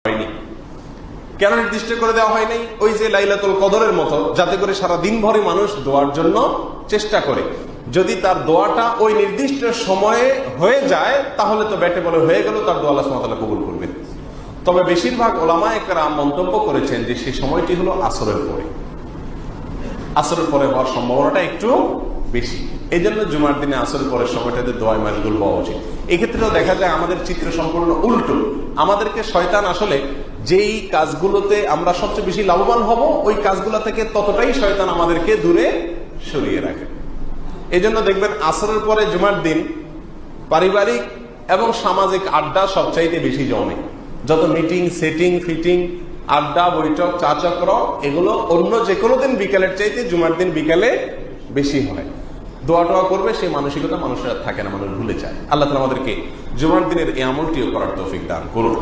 হয়নি। কেন নির্দিষ্ট করে দেওয়া হয়নি? ওই যে লাইলাতুল কদরের মতো, যাতে করে সারা দিন ভরে মানুষ দোয়ার জন্য চেষ্টা করে। যদি তার দোয়াটা ওই নির্দিষ্ট সময়ে হয়ে যায় তাহলে তো ব্যাটে বলে হয়ে গেল, তার দোয়া আল্লাহ সুবহানাহু ওয়া তাআলা কবুল করবেন। তবে বেশিরভাগ উলামায়ে কেরাম মন্তব্য করেছেন যে সেই সময়টি হলো আসরের পরে। আসরের পরে হওয়ার সম্ভাবনাটা একটু বেশি। এই জন্য জুমার দিনে আসরের পরের সময়টাতে দোয়ায় মাসগুল হওয়া উচিত। এক্ষেত্রেও দেখা যায় আমাদের চিত্র সম্পূর্ণ উল্টো। আমাদেরকে শয়তান আসলে যেই কাজগুলোতে আমরা সবচেয়ে বেশি লাভবান হব, ওই কাজগুলো থেকে ততটাই শয়তান আমাদেরকে দূরে সরিয়ে রাখে। এই জন্য দেখবেন আসরের পরে জুমার দিন পারিবারিক এবং সামাজিক আড্ডা সবচাইতে বেশি জমে। যত মিটিং, সেটিং, ফিটিং, আড্ডা, বৈঠক, চা চক্র, এগুলো অন্য যে কোনো দিন বিকালের চাইতে জুমার দিন বিকালে বেশি হয়। দোয়া টোয়া করবে সেই মানসিকতা মানুষের থাকে না, মানুষ ভুলে যায়। আল্লাহ তাআলা আমাদেরকে জুমার দিনের এই আমলটিও করার তৌফিক দান করুন।